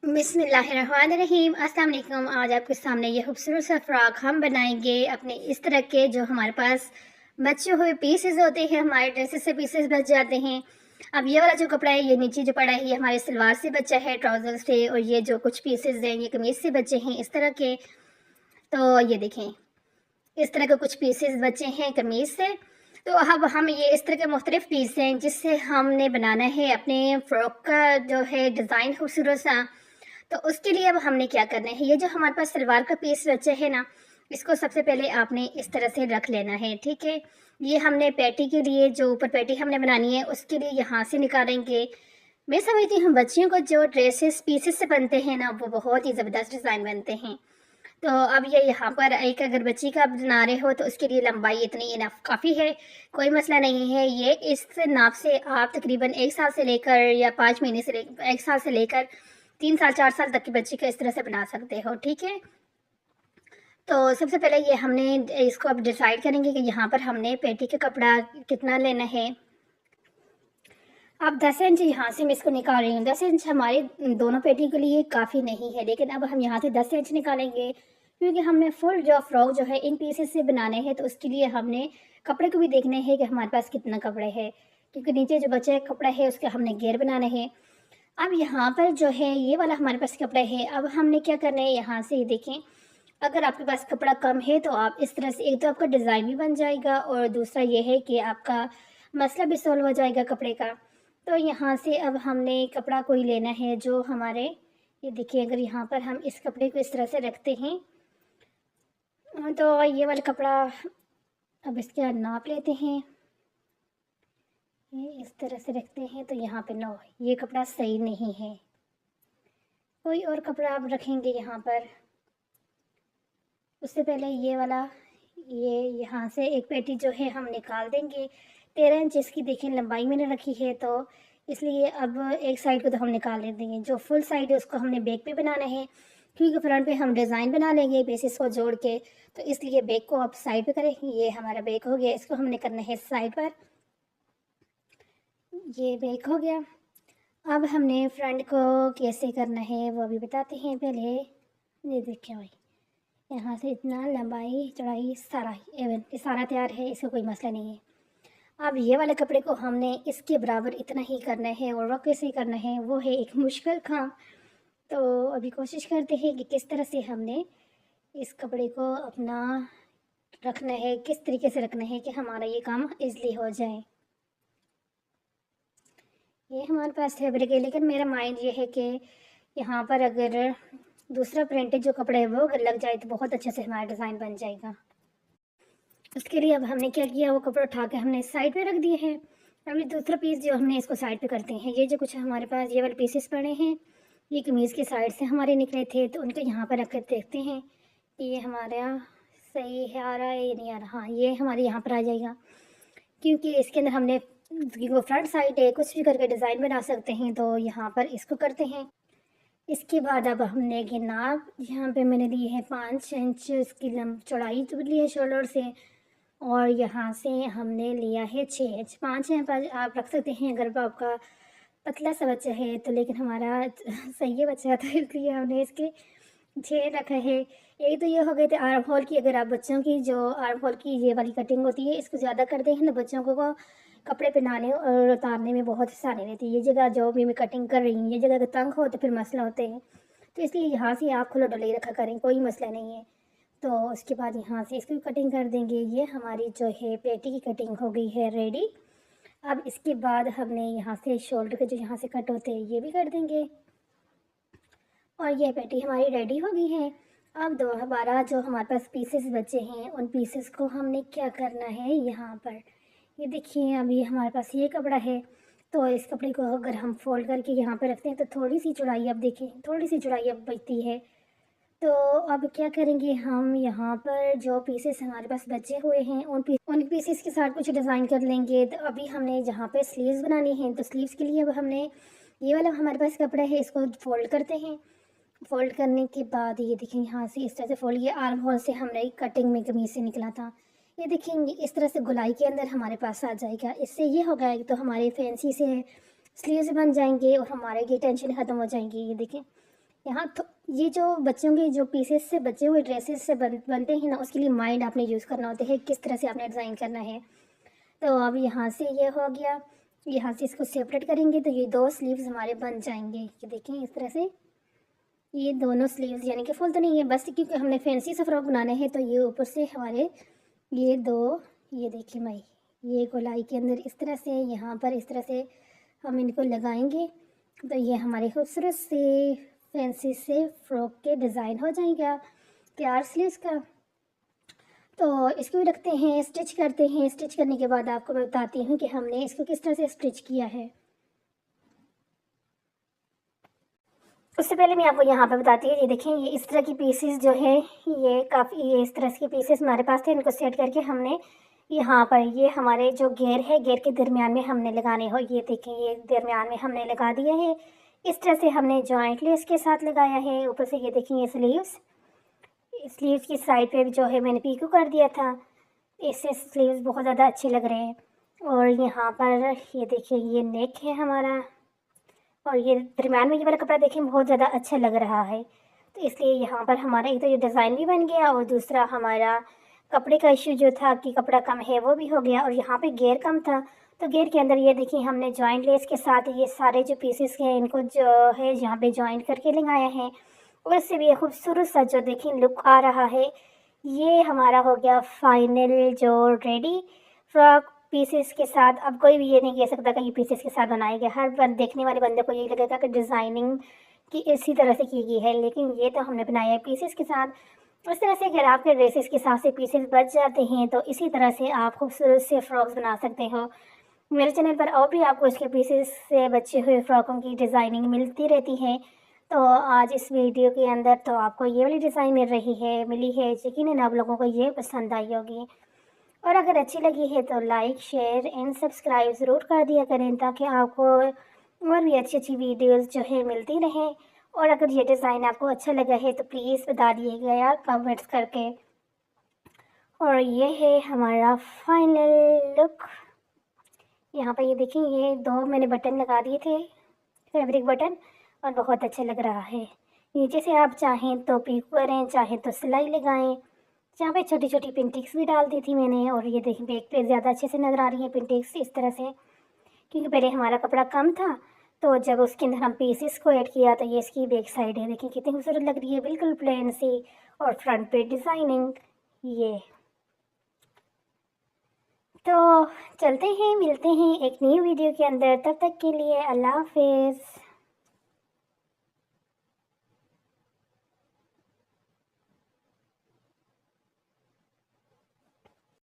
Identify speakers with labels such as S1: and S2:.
S1: बिस्मिल्लाहिर्रहमानिर्रहीम। अस्सलाम वालेकुम। आज आपके सामने ये खूबसूरत सा फ्रॉक हम बनाएंगे अपने इस तरह के जो हमारे पास बचे हुए पीसेस होते हैं, हमारे ड्रेसेस से पीसेस बच जाते हैं। अब ये वाला जो कपड़ा है, ये नीचे जो पड़ा है, ये हमारे सलवार से बचा है, ट्राउज़र से, और ये जो कुछ पीसेस हैं ये कमीज़ से बचे हैं इस तरह के। तो ये देखें, इस तरह के कुछ पीसेस बचे हैं कमीज़ से। तो अब हम ये इस तरह के मुख्तलिफ पीस हैं जिससे हमने बनाना है अपने फ़्रॉक का जो है डिज़ाइन खूबसूरत सा। तो उसके लिए अब हमने क्या करना है, ये जो हमारे पास सलवार का पीस बचे है ना, इसको सबसे पहले आपने इस तरह से रख लेना है, ठीक है। ये हमने पैटी के लिए, जो ऊपर पैटी हमने बनानी है उसके लिए यहाँ से निकालेंगे। मैं समझती हूँ बच्चियों को जो ड्रेसेस पीसेस से बनते हैं ना, वो बहुत ही ज़बरदस्त डिज़ाइन बनते हैं। तो अब ये यहाँ पर एक अगर बच्ची का आप बना रहे हो तो उसके लिए लंबाई इतनी इनफ काफ़ी है, कोई मसला नहीं है। ये इस नाप से आप तकरीबन 1 साल से लेकर या 5 महीने से 1 साल से लेकर 3 साल 4 साल तक की बच्ची का इस तरह से बना सकते हो, ठीक है। तो सबसे पहले ये हमने इसको अब डिसाइड करेंगे कि यहाँ पर हमने पेटी का कपड़ा कितना लेना है। अब 10 इंच यहाँ से मैं इसको निकाल रही हूँ। 10 इंच हमारे दोनों पेटी के लिए काफ़ी नहीं है, लेकिन अब हम यहाँ से 10 इंच निकालेंगे क्योंकि हमने फुल जो फ्रॉक जो है इन पीसेस से बनाने हैं। तो उसके लिए हमने कपड़े को भी देखना है कि हमारे पास कितना कपड़े है, क्योंकि नीचे जो बचा कपड़ा है उसके हमने घेर बनाने हैं। अब यहाँ पर जो है ये वाला हमारे पास कपड़ा है। अब हमने क्या करना है, यहाँ से ये देखें, अगर आपके पास कपड़ा कम है तो आप इस तरह से, एक तो आपका डिज़ाइन भी बन जाएगा और दूसरा ये है कि आपका मसला भी सॉल्व हो जाएगा कपड़े का। तो यहाँ से अब हमने कपड़ा कोई लेना है जो हमारे, ये देखिए, अगर यहाँ पर हम इस कपड़े को इस तरह से रखते हैं तो ये वाला कपड़ा अब इसका नाप लेते हैं। ये इस तरह से रखते हैं तो यहाँ पे नो, ये कपड़ा सही नहीं है। कोई और कपड़ा आप रखेंगे यहाँ पर। उससे पहले ये वाला, ये यहाँ से एक पेटी जो है हम निकाल देंगे। 13 इंच इसकी देखें लंबाई मैंने रखी है, तो इसलिए अब एक साइड को तो हम निकाल देंगे। जो फुल साइड है उसको हमने बैक पे बनाना है, क्योंकि फ्रंट पे हम डिज़ाइन बना लेंगे बेसिस को जोड़ के। तो इसलिए बैक को आप साइड पे करें। ये हमारा बैक हो गया, इसको हमने करना है साइड पर। ये बैक हो गया। अब हमने फ्रंट को कैसे करना है वो भी बताते हैं। पहले ये देखिए भाई, यहाँ से इतना लंबाई चौड़ाई सारा एवन सारा तैयार है, इसका कोई मसला नहीं है। अब ये वाले कपड़े को हमने इसके बराबर इतना ही करना है, और वो कैसे करना है वो है एक मुश्किल काम। तो अभी कोशिश करते हैं कि किस तरह से हमने इस कपड़े को अपना रखना है, किस तरीके से रखना है कि हमारा ये काम ईज़िली हो जाए। ये हमारे पास फैब्रिक है, लेकिन मेरा माइंड ये है कि यहाँ पर अगर दूसरा प्रिंटेड जो कपड़ा है वो अगर लग जाए तो बहुत अच्छे से हमारा डिज़ाइन बन जाएगा। उसके लिए अब हमने क्या किया, वो कपड़ा उठा के हमने साइड पे रख दिए हैं। अब ये दूसरा पीस जो हमने इसको साइड पे करते हैं। ये जो कुछ हमारे पास ये वाले पीसेस पड़े हैं, ये कमीज़ की साइड से हमारे निकले थे, तो उनको यहाँ पर रख कर देखते हैं कि ये हमारा सही है, आ रहा है या नहीं आ रहा। हाँ, ये हमारे यहाँ पर आ जाएगा, क्योंकि इसके अंदर हमने वो फ्रंट साइड है, कुछ भी करके डिज़ाइन बना सकते हैं। तो यहाँ पर इसको करते हैं। इसके बाद अब हमने ये नाप यहाँ पे मैंने ली है 5 इंच इसकी चौड़ाई जो ली है शोल्डर से, और यहाँ से हमने लिया है 6 इंच। 5 इंच पर आप रख सकते हैं अगर आपका पतला सा बच्चा है तो, लेकिन हमारा सही है बच्चा तो इसलिए हमने इसके 6 रखा है। एक तो ये हो गए थे आर्म होल की। अगर आप बच्चों की जो आर्म होल की ये वाली कटिंग होती है, इसको ज़्यादा करते हैं तो बच्चों को कपड़े पहनाने और उतारने में बहुत आसानी रहती है। ये जगह जो भी मैं कटिंग कर रही हूँ, ये जगह अगर तंग हो तो फिर मसला होते हैं। तो इसलिए यहाँ से आप खुला डुला ही रखा करें, कोई मसला नहीं है। तो उसके बाद यहाँ से इसकी कटिंग कर देंगे। ये हमारी जो है पेटी की कटिंग हो गई है रेडी। अब इसके बाद हमने यहाँ से शोल्डर के जो यहाँ से कट होते हैं ये भी कर देंगे, और ये पेटी हमारी रेडी हो गई है। अब दोबारा जो हमारे पास पीसेस बचे हैं उन पीसेस को हमने क्या करना है, यहाँ पर ये देखिए अभी हमारे पास ये कपड़ा है। तो इस कपड़े को अगर हम फोल्ड करके यहाँ पर रखते हैं तो थोड़ी सी चौड़ाई, अब देखें थोड़ी सी चौड़ाई अब बचती है। तो अब क्या करेंगे, हम यहाँ पर जो पीसेस हमारे पास बचे हुए हैं उन पीसेस के साथ कुछ डिज़ाइन कर लेंगे। तो अभी हमने जहाँ पे स्लीव्स बनानी है, तो स्लीव्स के लिए अब हमने ये वाला हमारे पास कपड़ा है, इसको फोल्ड करते हैं। फोल्ड करने के बाद ये देखें यहाँ से इस तरह से फोल्ड, ये आर्म होल से हमने कटिंग में कमीज से निकला था। ये देखेंगे इस तरह से गुलाई के अंदर हमारे पास आ जाएगा। इससे ये हो गया तो हमारे फैंसी से स्लीव्स बन जाएंगे और हमारे की टेंशन ख़त्म हो जाएंगी। ये देखें यहाँ तो ये जो बच्चों के जो पीसेस से बचे हुए ड्रेसेस से बनते हैं ना, उसके लिए माइंड आपने यूज़ करना होता है, किस तरह से आपने डिज़ाइन करना है। तो अब यहाँ से ये हो गया, यहाँ से इसको सेपरेट करेंगे तो ये 2 स्लीव्स हमारे बन जाएंगे। ये देखें इस तरह से ये दोनों स्लीव्स, यानी कि फुल तो नहीं है, बस क्योंकि हमने फैंसी सा फ्रॉक बनाना है तो ये ऊपर से हमारे ये 2, ये देखिए माई, ये गोलाई के अंदर इस तरह से, यहाँ पर इस तरह से हम इनको लगाएंगे तो ये हमारे खूबसूरत से फैंसी से फ्रॉक के डिज़ाइन हो जाएगा तैयार स्लीव्स का। तो इसको भी रखते हैं, स्टिच करते हैं। स्टिच करने के बाद आपको मैं बताती हूँ कि हमने इसको किस तरह से स्टिच किया है। उससे पहले मैं आपको यहाँ पे बताती हूँ, ये देखें ये इस तरह की पीसेस जो है, ये काफ़ी ये इस तरह के पीसेस हमारे पास थे। इनको सेट करके हमने यहाँ पर ये हमारे जो घेर है, घेर के दरमियान में हमने लगाने हो। ये देखें ये दरमियान में हमने लगा दिया है। इस तरह से हमने जॉइंट लेस के साथ लगाया है। ऊपर से ये देखें ये स्लीव्स की साइड पे भी जो है मैंने पीको कर दिया था। इससे स्लीव्स बहुत ज़्यादा अच्छे लग रहे हैं। और यहाँ पर ये देखिए ये नेक है हमारा, और ये दरम्यान में ये वाला कपड़ा देखिए बहुत ज़्यादा अच्छा लग रहा है। तो इसलिए यहाँ पर हमारा एक तो ये डिज़ाइन भी बन गया, और दूसरा हमारा कपड़े का इशू जो था कि कपड़ा कम है वो भी हो गया, और यहाँ पे घेर कम था तो घेर के अंदर ये देखिए हमने जॉइंट लेस के साथ ये सारे जो पीसेस हैं इनको जो है यहाँ पे जॉइंट करके लगाया है। और इससे भी खूबसूरत सा जो देखिए लुक आ रहा है। ये हमारा हो गया फाइनल जो रेडी फ्रॉक पीसेस के साथ। अब कोई भी ये नहीं कह सकता कि ये पीसेस के साथ बनाया गया। देखने वाले बंदे को यही लगेगा कि डिज़ाइनिंग की इसी तरह से की गई है, लेकिन ये तो हमने बनाया है पीसेस के साथ। उस तरह से अगर आपके ड्रेसेस के हिसाब से पीसेस बच जाते हैं तो इसी तरह से आप खूबसूरत से फ्रॉक्स बना सकते हो। मेरे चैनल पर और भी आपको इसके पीसेस से बचे हुए फ्रॉकों की डिज़ाइनिंग मिलती रहती है। तो आज इस वीडियो के अंदर तो आपको ये वाली डिज़ाइन मिली है। यकीनन आप लोगों को ये पसंद आई होगी, और अगर अच्छी लगी है तो लाइक शेयर एंड सब्सक्राइब ज़रूर कर दिया करें, ताकि आपको और भी अच्छी अच्छी वीडियोस जो है मिलती रहें। और अगर ये डिज़ाइन आपको अच्छा लगा है तो प्लीज़ बता दिएगा यार कमेंट्स करके। और ये है हमारा फाइनल लुक। यहाँ पर ये देखिए ये 2 मैंने बटन लगा दिए थे, फैब्रिक बटन, और बहुत अच्छा लग रहा है। नीचे से आप चाहें तो पिको करें, चाहें तो सिलाई लगाएं। जहाँ पे छोटी छोटी पिंटिक्स भी डाल दी थी मैंने, और ये देखिए बैक पे ज़्यादा अच्छे से नज़र आ रही है पिंटिक्स इस तरह से, क्योंकि पहले हमारा कपड़ा कम था तो जब उसके अंदर हम पीसेस को ऐड किया तो ये इसकी बैक साइड है। देखिए कितनी खूबसूरत लग रही है, बिल्कुल प्लेन सी, और फ्रंट पे डिज़ाइनिंग। ये तो चलते हैं, मिलते हैं एक नई वीडियो के अंदर। तब तक के लिए अल्लाह हाफिज़।